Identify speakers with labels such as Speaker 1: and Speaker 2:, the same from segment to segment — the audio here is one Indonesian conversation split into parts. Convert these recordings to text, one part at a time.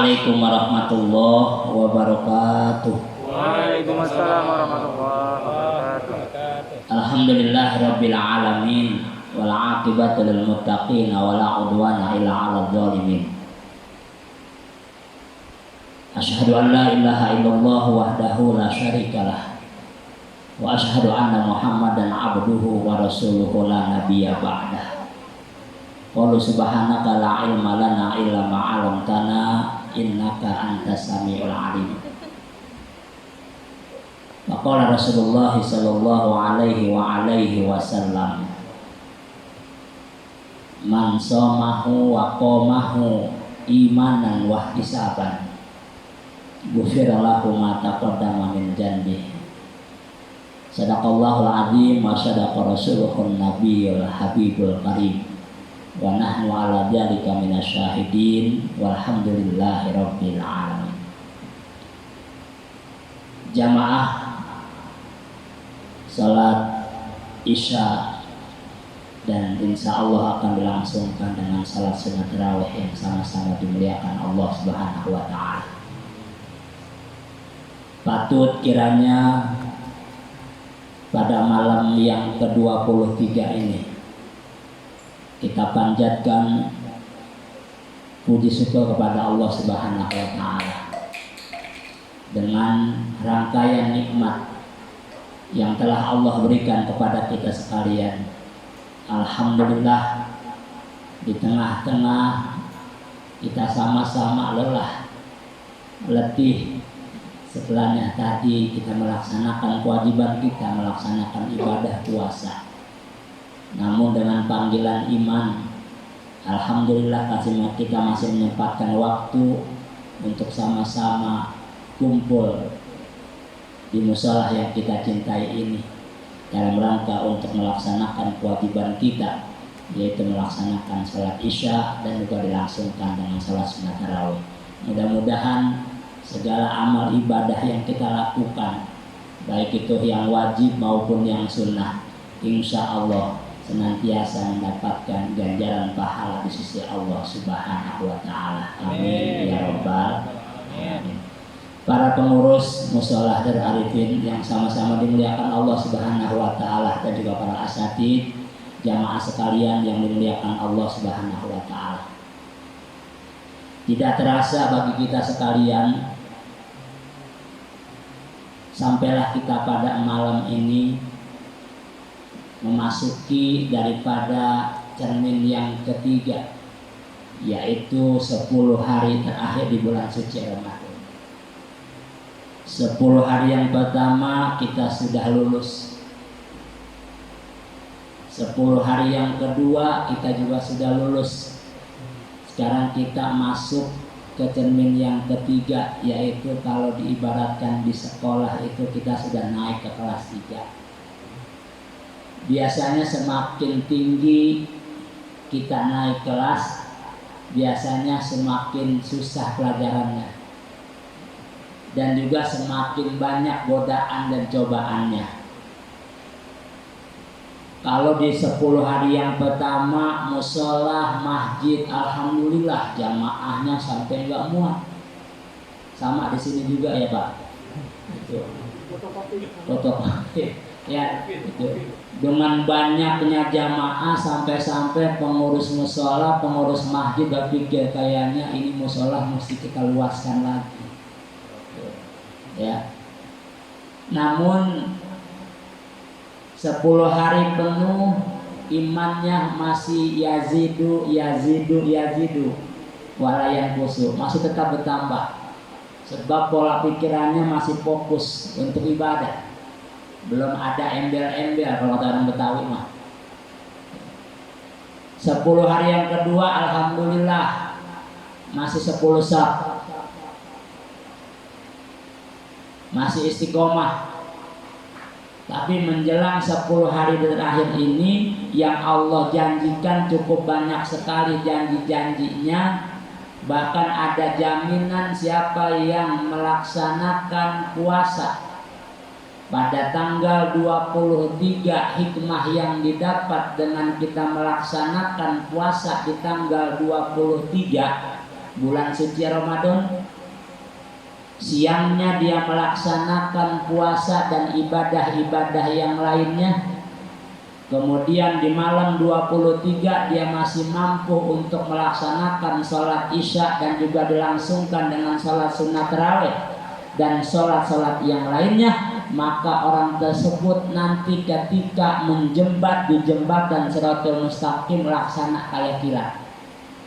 Speaker 1: Assalamualaikum warahmatullahi wabarakatuh.
Speaker 2: Waalaikumsalam warahmatullahi wabarakatuh.
Speaker 1: Alhamdulillahirabbil alamin wal aqibatu lil muttaqin wa la udwana illa 'alal zalimin. Asyhadu an la ilaha illallah wahdahu la syarikalah wa asyhadu anna Muhammadan abduhu wa rasuluhu la nabiyya ba'dah. Qul subhanaka la ilma lana illa ma 'allamtana innaka antas samiul alim. Wa qala Rasulullah sallallahu alaihi wa alihi wasallam, man shamahu wa qamahu imanan wa ihtisaban ghufira lahu ma taqaddama min dhanbihi. Sadaqallahul azim wa sadaqa rasuluhun nabiyul habibul karim. Wa nahnu ala dzalika minasyahidin walhamdulillahi rabbil alamin. Jamaah salat Isya dan insya Allah akan dilangsungkan dengan salat sunat tarawih yang sama-sama dimuliakan Allah Subhanahu wa ta'ala. Patut kiranya pada malam yang ke-23 ini kita panjatkan puji syukur kepada Allah Subhanahu wa ta'ala dengan rangkaian nikmat yang telah Allah berikan kepada kita sekalian. Alhamdulillah, di tengah-tengah kita sama-sama lelah, letih, setelahnya tadi kita melaksanakan kewajiban kita, melaksanakan ibadah puasa. Namun dengan panggilan iman, alhamdulillah kita masih menyempatkan waktu untuk sama-sama kumpul di mushola yang kita cintai ini dalam rangka untuk melaksanakan kewajiban kita, yaitu melaksanakan salat Isya dan juga dilangsungkan dengan salat sunat tarawih. Mudah-mudahan segala amal ibadah yang kita lakukan, baik itu yang wajib maupun yang sunnah, insya Allah senantiasa mendapatkan ganjaran pahala di sisi Allah Subhanahu wa ta'ala. Amin ya rabbal alamin. Para pengurus musholah Darul Arifin yang sama-sama dimuliakan Allah Subhanahu wa ta'ala, dan juga para asatidz, jamaah sekalian yang dimuliakan Allah Subhanahu wa ta'ala. Tidak terasa bagi kita sekalian, sampailah kita pada malam ini memasuki daripada cermin yang ketiga, yaitu 10 hari terakhir di bulan suci Ramadan. 10 hari yang pertama kita sudah lulus, 10 hari yang kedua kita juga sudah lulus. Sekarang kita masuk ke cermin yang ketiga, yaitu kalau diibaratkan di sekolah itu kita sudah naik ke kelas 3. Biasanya semakin tinggi kita naik kelas, biasanya semakin susah pelajarannya, dan juga semakin banyak godaan dan cobaannya. Kalau di 10 hari yang pertama mushola, masjid, alhamdulillah jamaahnya sampai nggak muat. Sama di sini juga ya Pak. Itu fotokopi. Ya, itu. Dengan banyaknya jamaah sampai-sampai pengurus mushola, pengurus masjid berpikir kayaknya ini mushola mesti kita luaskan lagi. Ya. Namun 10 hari penuh imannya masih yazidu walayan kusuk, masih tetap bertambah, sebab pola pikirannya masih fokus untuk ibadah. Belum ada embel-embel kalau kata orang Betawi mah. 10 hari yang kedua alhamdulillah masih 10 saf, masih istiqomah. Tapi menjelang 10 hari terakhir ini yang Allah janjikan cukup banyak sekali janji-janjinya. Bahkan ada jaminan siapa yang melaksanakan puasa pada tanggal 23, hikmah yang didapat dengan kita melaksanakan puasa di tanggal 23 bulan suci Ramadan. Siangnya dia melaksanakan puasa dan ibadah-ibadah yang lainnya. Kemudian di malam 23 dia masih mampu untuk melaksanakan sholat isya dan juga dilangsungkan dengan sholat sunat tarawih dan sholat-sholat yang lainnya. Maka orang tersebut nanti ketika menjembat di jembatan Shiratal Mustaqim laksana kayak kilat.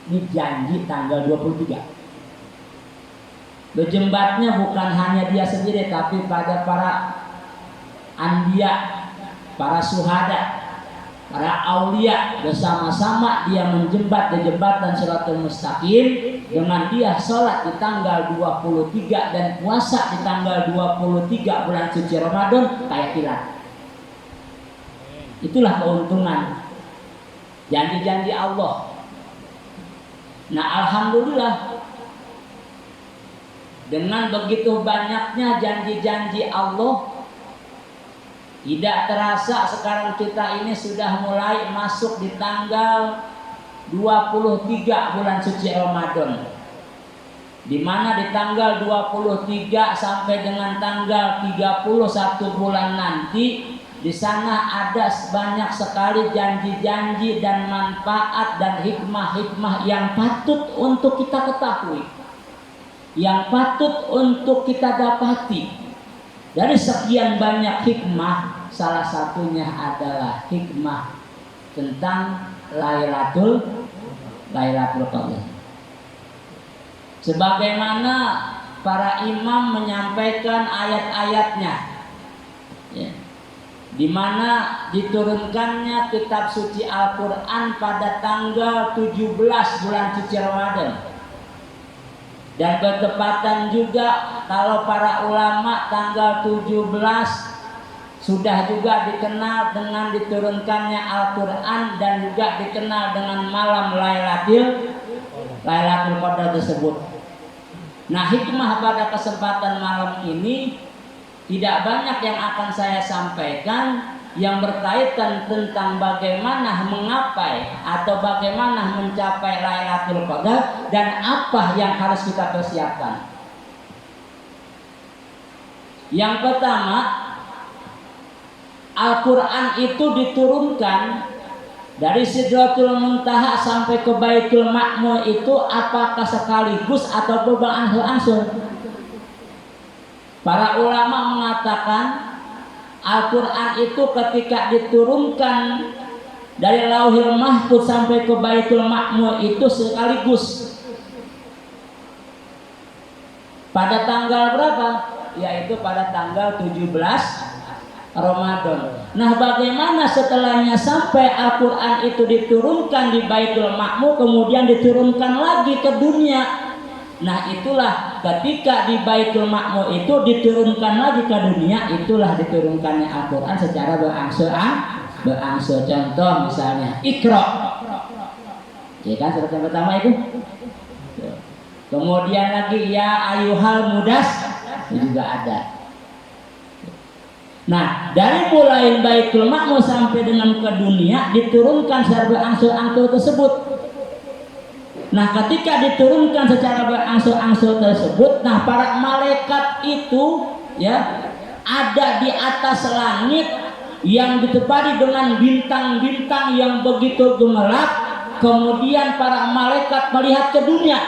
Speaker 1: Ini janji tanggal 23. Berjembatnya bukan hanya dia sendiri, tapi pada para anbiya, para syuhada, para aulia bersama-sama dia menjembat di jembatan Shiratal Mustaqim dengan dia sholat di tanggal 23 dan puasa di tanggal 23 bulan suci Ramadan kayak kilat. Itulah keuntungan janji-janji Allah. Nah, alhamdulillah dengan begitu banyaknya janji-janji Allah, tidak terasa sekarang kita ini sudah mulai masuk di tanggal 23 bulan suci Ramadan, di mana di tanggal 23 sampai dengan tanggal 31 bulan nanti, di sana ada banyak sekali janji-janji dan manfaat dan hikmah-hikmah yang patut untuk kita ketahui, yang patut untuk kita dapati. Dari sekian banyak hikmah, salah satunya adalah hikmah tentang Lailatul Qadar. Sebagaimana para imam menyampaikan ayat-ayatnya, ya, di mana diturunkannya kitab suci Al-Quran pada tanggal 17 bulan suci Ramadan. Dan bertepatan juga kalau para ulama tanggal 17 sudah juga dikenal dengan diturunkannya Al-Quran dan juga dikenal dengan malam Lailatul Qadar tersebut. Nah, hikmah pada kesempatan malam ini tidak banyak yang akan saya sampaikan yang berkaitan tentang bagaimana mengapai atau bagaimana mencapai Lailatul Qadar dan apa yang harus kita persiapkan. Yang pertama, Al-Quran itu diturunkan dari Sidratul Muntaha sampai ke Baitul Ma'mur itu apakah sekaligus atau berangsur-angsur? Para ulama mengatakan Al-Quran itu ketika diturunkan dari Lauhil Mahfuz sampai ke Baitul Ma'mur itu sekaligus. Pada tanggal berapa? Yaitu pada tanggal 17 Ramadan. Nah, bagaimana setelahnya sampai Al-Quran itu diturunkan di Baitul Ma'mur kemudian diturunkan lagi ke dunia? Nah, itulah ketika di Baitul Ma'mur itu diturunkan lagi ke dunia, itulah diturunkannya Al-Quran secara berangsur. Contoh misalnya Iqra, ya kan, surat yang pertama itu. Kemudian lagi ya ayyuhal mudas, itu juga ada. Nah, dari mulai Baitul Ma'mur sampai dengan ke dunia diturunkan secara berangsur-angsur tersebut. Nah, ketika diturunkan secara berangsur-angsur tersebut, nah para malaikat itu ya ada di atas langit yang ditepati dengan bintang-bintang yang begitu gemerlap. Kemudian para malaikat melihat ke dunia.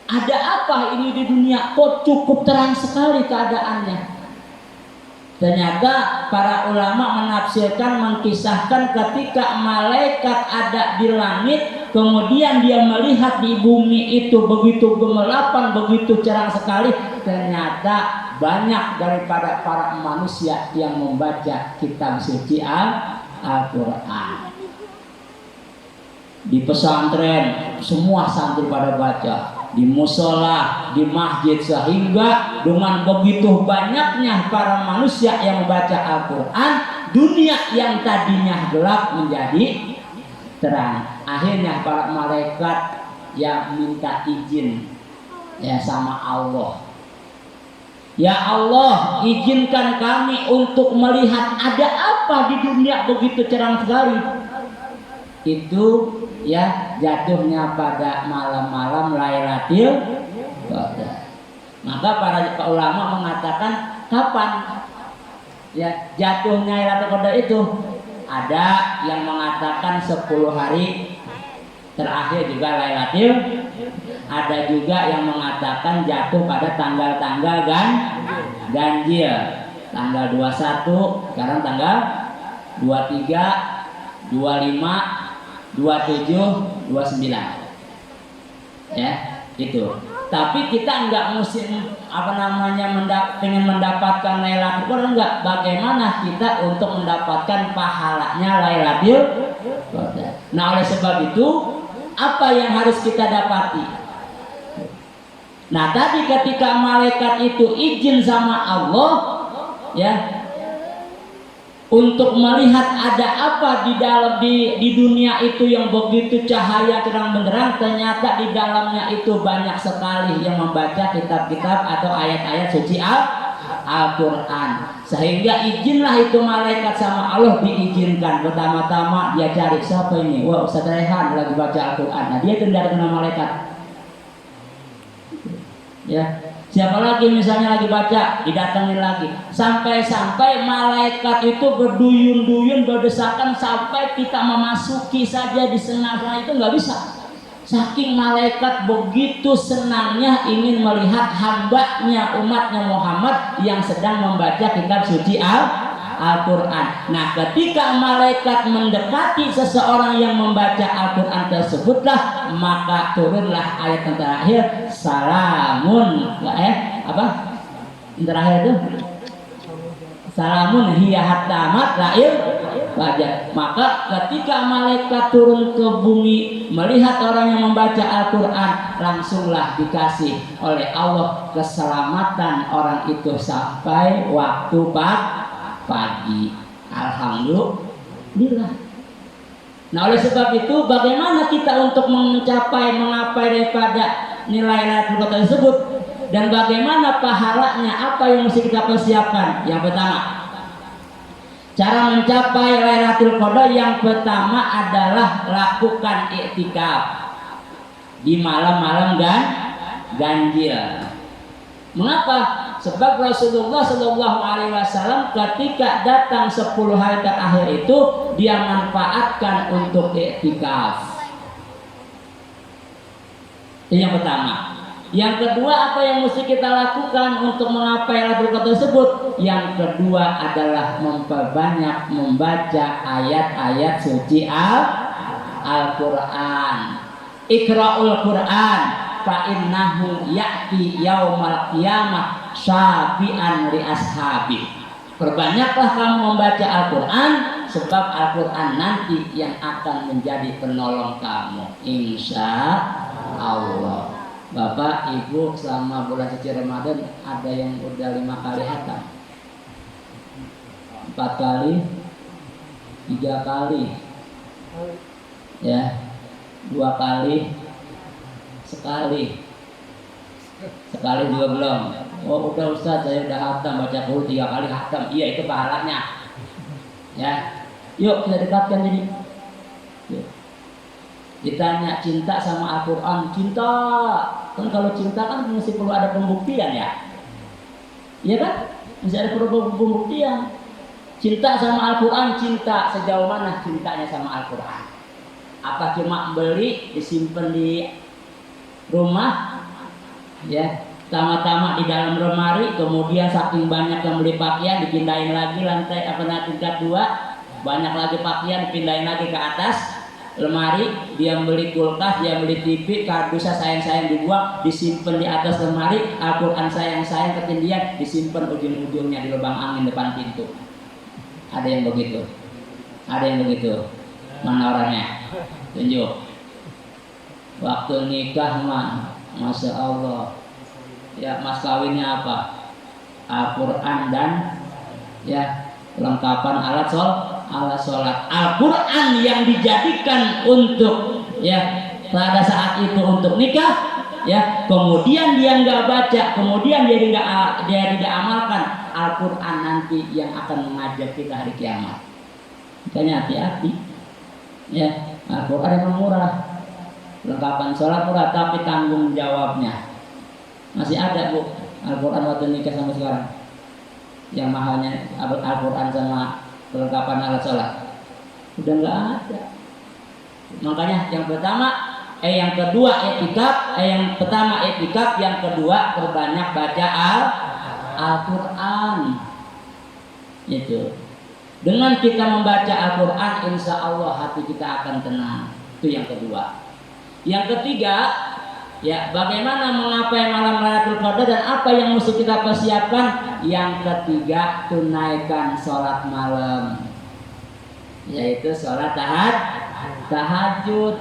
Speaker 1: Ada apa ini di dunia? Kok cukup terang sekali keadaannya? Ternyata para ulama menafsirkan, mengkisahkan ketika malaikat ada di langit, kemudian dia melihat di bumi itu begitu gemerlapan, begitu cerah sekali. Ternyata banyak daripada para manusia yang membaca kitab suci Al-Quran. Di pesantren semua santri pada baca, di musola, di masjid, sehingga dengan begitu banyaknya para manusia yang membaca Al-Quran, dunia yang tadinya gelap menjadi terang. Akhirnya para malaikat yang minta izin ya sama Allah, ya Allah, izinkan kami untuk melihat ada apa di dunia begitu cerah sekali. itu ya jatuhnya pada malam-malam Lailatul Qadar. Maka para ulama mengatakan kapan ya jatuhnya Lailatul Qadar itu. Ada yang mengatakan 10 hari terakhir juga Lailatul, ada juga yang mengatakan jatuh pada tanggal-tanggal ganjil, tanggal 21, sekarang tanggal 23, 25, 27, 29 ya itu. Tapi kita enggak mesti pengen mendapatkan Lailatul Qadar, enggak. Bagaimana kita untuk mendapatkan pahalanya Lailatul Qadar? Nah, oleh sebab itu apa yang harus kita dapati? Nah, tadi ketika malaikat itu izin sama Allah ya untuk melihat ada apa di dalam di dunia itu yang begitu cahaya terang benderang, ternyata di dalamnya itu banyak sekali yang membaca kitab-kitab atau ayat-ayat suci Al-Quran. Sehingga izinlah itu malaikat sama Allah diizinkan. Pertama-tama dia cari siapa ini? Wah, Ustaz Rehan lagi baca Al-Quran. Nah, dia itu tidak kenal malaikat. Ya, siapa lagi misalnya lagi baca, didatangin lagi. Sampai-sampai malaikat itu berduyun-duyun, berdesakan sampai kita memasuki saja di tengah-tengah itu nggak bisa. Saking malaikat begitu senangnya ingin melihat hambanya umatnya Muhammad yang sedang membaca kitab suci Al-Quran. Nah, ketika malaikat mendekati seseorang yang membaca Al-Quran tersebutlah maka turunlah ayat yang terakhir, salamun yang terakhir itu salamun hiya hatta matla'il fajr. Maka ketika malaikat turun ke bumi melihat orang yang membaca Al-Quran, langsunglah dikasih oleh Allah keselamatan orang itu sampai waktu pagi. Alhamdulillah. Nah, oleh sebab itu bagaimana kita untuk mengapai daripada nilai Lailatul Qadar tersebut dan bagaimana pahalanya, apa yang mesti kita persiapkan? Yang pertama, cara mencapai Lailatul Qadar yang pertama adalah lakukan iktikaf di malam-malam ganjil. Mengapa? Sebab Rasulullah Shallallahu Alaihi Wasallam ketika datang 10 hari terakhir itu dia manfaatkan untuk iktikaf. Itu yang pertama. Yang kedua, apa yang mesti kita lakukan untuk mengapai Lailatul Qadar tersebut? Yang kedua adalah memperbanyak membaca ayat-ayat suci Al-Quran. Iqra'ul Quran fa innahu ya'ti yaumal qiyamah syafi'an li ashabi. Perbanyaklah kamu membaca Al-Quran, sebab Al-Quran nanti yang akan menjadi penolong kamu, insya Allah. Bapak, Ibu, selama bulan suci Ramadan ada yang udah 5 kali hatam, 4 kali, 3 kali, ya, 2 kali, sekali juga belum. Oh, udah Ustaz, saya udah hatam, baca Quran 3 kali hatam. Iya, itu pahalanya. Ya, yuk kita dekatkan jadi. Yuk. Ditanya cinta sama Al-Quran, cinta kan, kalau cinta kan mesti perlu ada pembuktian ya, iya kan, mesti ada perlu pembuktian. Cinta sama Al-Quran, cinta sejauh mana cintanya sama Al-Quran? Apa cuma beli disimpan di rumah ya, tama-tama di dalam lemari, kemudian saking banyak yang beli pakaian dipindahin lagi lantai tingkat 2, banyak lagi pakaian dipindahin lagi ke atas lemari, dia beli kulkas, dia beli TV, kardusnya sayang-sayang dibuang, disimpan di atas lemari, Al-Quran sayang-sayang ketindian, disimpan ujung-ujungnya di lubang angin depan pintu. Ada yang begitu? Ada yang begitu? Mana orangnya? Tunjuk. Waktu nikah mah, Masya Allah, ya mas kawinnya apa? Al-Quran dan ya lengkapan alat sholat. Al-Quran yang dijadikan untuk ya pada saat itu untuk nikah ya, kemudian dia nggak baca, kemudian dia tidak amalkan, Al-Quran nanti yang akan mengajak kita hari kiamat. Makanya hati-hati ya, Al-Quran yang murah, lengkapan sholat murah, tapi tanggung jawabnya masih ada bu. Al-Quran waktu nikah sampai sekarang yang mahalnya Al-Quran sama kelengkapan alat sholat udah nggak ada. Makanya yang kedua etikaf, yang pertama etikaf, yang kedua perbanyak baca Al-Quran. Itu dengan kita membaca Al-Quran, insya Allah hati kita akan tenang. Itu yang kedua. Yang ketiga, ya bagaimana mengapai malam Lailatul Qadar dan apa yang mesti kita persiapkan. Yang ketiga, tunaikan sholat malam, yaitu sholat tahajud.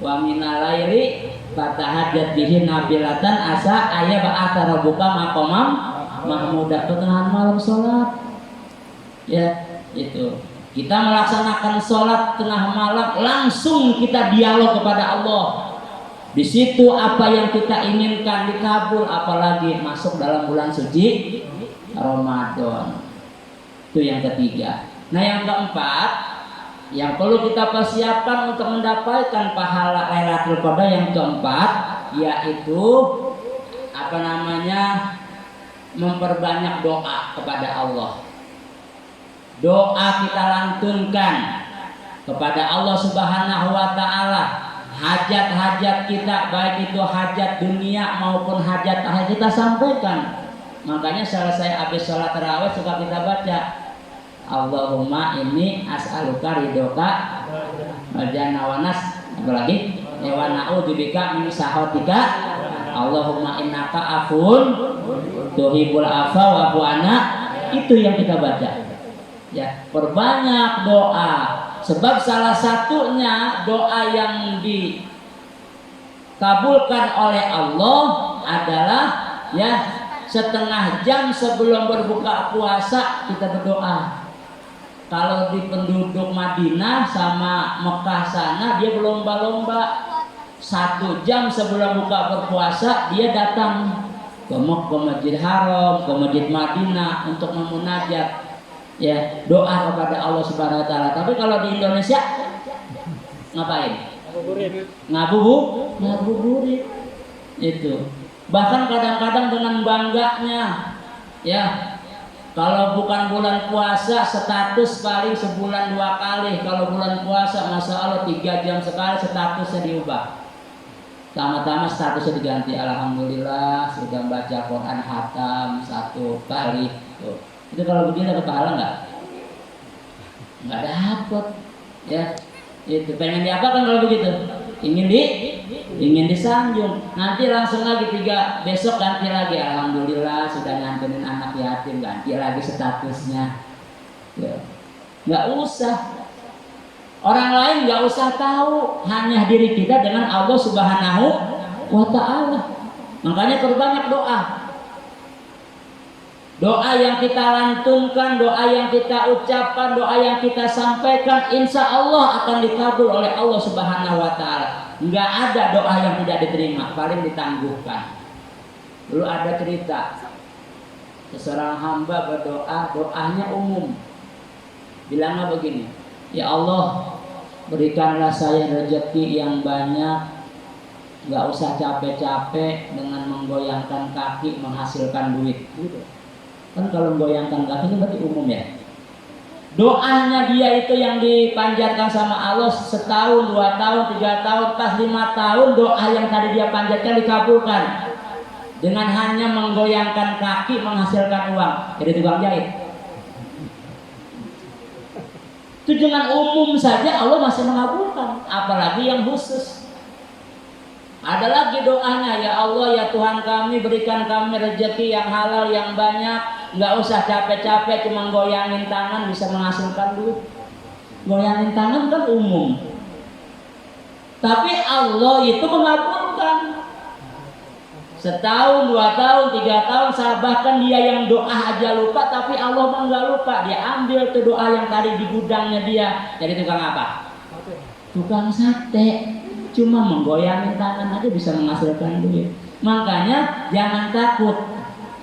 Speaker 1: Wa minal laili fatahajjat bihi nafilatan asa ba'atha rabbuka maqamam mahmuda. Pertengahan malam sholat. Ya, itu kita melaksanakan sholat tengah malam, langsung kita dialog kepada Allah. Di situ apa yang kita inginkan dikabul, apalagi masuk dalam bulan suci Ramadan. Itu yang ketiga. Nah, yang keempat yang perlu kita persiapkan untuk mendapatkan pahala Lailatul Qadar, yang keempat yaitu memperbanyak doa kepada Allah. Doa kita lantunkan kepada Allah Subhanahu wa taala. Hajat-hajat kita, baik itu hajat dunia maupun hajat akhir, kita sampaikan. Makanya selesai habis sholat tarawih suka kita baca, Allahumma inni as'aluka ridhoka wal jannah wa nas, apalagi wa na'udzubika min sakhatika Allahumma innaka afun tuhibbul afwa wa'fu anna. Itu yang kita baca. Ya, perbanyak doa, sebab salah satunya doa yang dikabulkan oleh Allah adalah ya setengah jam sebelum berbuka puasa kita berdoa. Kalau di penduduk Madinah sama Mekah sana dia berlomba-lomba, 1 jam sebelum buka berpuasa dia datang ke Masjid Haram, ke Masjid Madinah untuk memunajat, ya doa kepada Allah Subhanahu wa taala. Tapi kalau di Indonesia ngapain? Ngabuburit. Itu. Bahkan kadang-kadang dengan bangganya, ya kalau bukan bulan puasa status paling sebulan 2 kali. Kalau bulan puasa Masya Allah 3 jam sekali statusnya diubah. Pertama-tama statusnya diganti, alhamdulillah sudah baca Quran hatam 1 kali. Tuh. Itu kalau begini dapat pahala nggak? Nggak dapat, ya. Itu pengen diapakan kalau begitu? Ingin disanjung. Nanti langsung lagi besok ganti lagi, alhamdulillah sudah nganterin anak yatim, ganti lagi statusnya. Ya. Nggak usah. Orang lain nggak usah tahu, hanya diri kita dengan Allah Subhanahu wa taala. Makanya perbanyak doa. Doa yang kita lantunkan, doa yang kita ucapkan, doa yang kita sampaikan, insya Allah akan dikabul oleh Allah Subhanahu wa taala. Enggak ada doa yang tidak diterima, paling ditangguhkan. Dulu ada cerita, seorang hamba berdoa, doanya umum. Bilangnya begini, ya Allah, berikanlah saya rezeki yang banyak, enggak usah capek-capek dengan menggoyangkan kaki menghasilkan duit. Gitu. Kan kalau menggoyangkan kaki itu berarti umum ya. Doanya dia itu yang dipanjatkan sama Allah setahun, 2 tahun, 3 tahun, pas 5 tahun doa yang tadi dia panjatkan dikabulkan dengan hanya menggoyangkan kaki menghasilkan uang. Jadi tukang jahit. Itu dengan umum saja Allah masih mengabulkan, apalagi yang khusus. Ada lagi doanya, ya Allah ya Tuhan kami, berikan kami rezeki yang halal yang banyak, nggak usah capek-capek cuma goyangin tangan bisa menghasilkan duit. Goyangin tangan kan umum, tapi Allah itu mengabulkan. Setahun, 2 tahun, 3 tahun, bahkan dia yang doa aja lupa, tapi Allah mah nggak lupa. Dia ambil tuh doa yang tadi di gudangnya dia. Jadi tukang apa? Tukang sate. Cuma menggoyangin tangan aja bisa menghasilkan duit. Makanya jangan takut,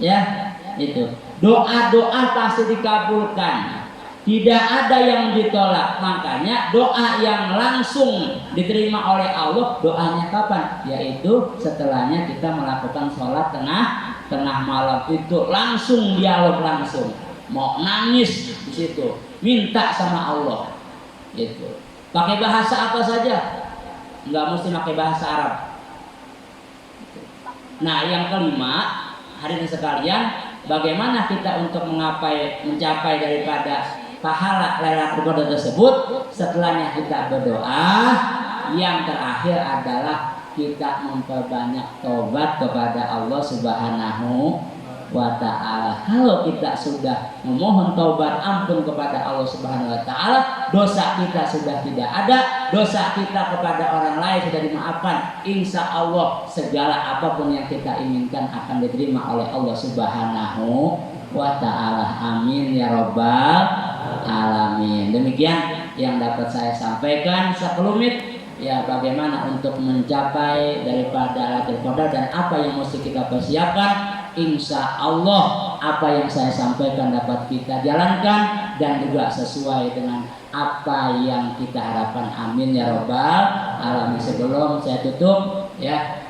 Speaker 1: ya itu. Doa-doa pasti dikabulkan. Tidak ada yang ditolak. Makanya doa yang langsung diterima oleh Allah, doanya kapan? Yaitu setelahnya kita melakukan sholat tengah malam, itu langsung dialog langsung. Mau nangis di situ, minta sama Allah. Itu. Pakai bahasa apa saja, nggak mesti pakai bahasa Arab. Nah, yang kelima, hadirin sekalian, bagaimana kita untuk mencapai daripada pahala Lailatul Qadar tersebut? Setelahnya kita berdoa. Yang terakhir adalah kita memperbanyak tobat kepada Allah Subhanahu wa ta'ala. Kalau kita sudah memohon taubat ampun kepada Allah Subhanahu wa ta'ala, dosa kita sudah tidak ada, dosa kita kepada orang lain sudah dimaafkan. Insya Allah segala apapun yang kita inginkan akan diterima oleh Allah Subhanahu wa ta'ala. Amin ya rabbal alamin. Demikian yang dapat saya sampaikan sekelumit, ya, bagaimana untuk mencapai daripada Lailatul Qadar dan apa yang mesti kita persiapkan. Insya Allah apa yang saya sampaikan dapat kita jalankan dan juga sesuai dengan apa yang kita harapkan. Amin ya robbal alamin. Sebelum saya tutup, ya,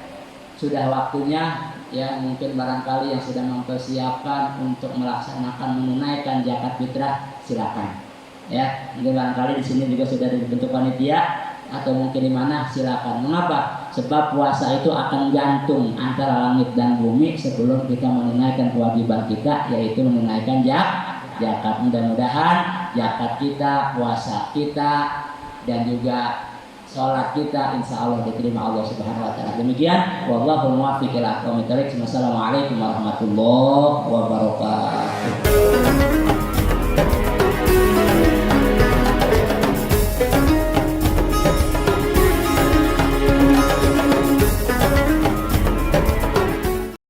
Speaker 1: sudah waktunya, ya, mungkin barangkali yang sudah mempersiapkan untuk melaksanakan menunaikan zakat fitrah, silakan. Ya, mungkin barangkali di sini juga sudah dibentuk panitia atau mungkin di mana, silakan. Mengapa? Sebab puasa itu akan gantung antara langit dan bumi sebelum kita menunaikan kewajiban kita, yaitu menunaikan zakat. Mudah-mudahan zakat kita, puasa kita, dan juga sholat kita insya Allah diterima Allah Subhanahu wa ta'ala. Demikian, wallahu muwaffiq ila aqwamit thoriq. Wassalamualaikum warahmatullahi wabarakatuh.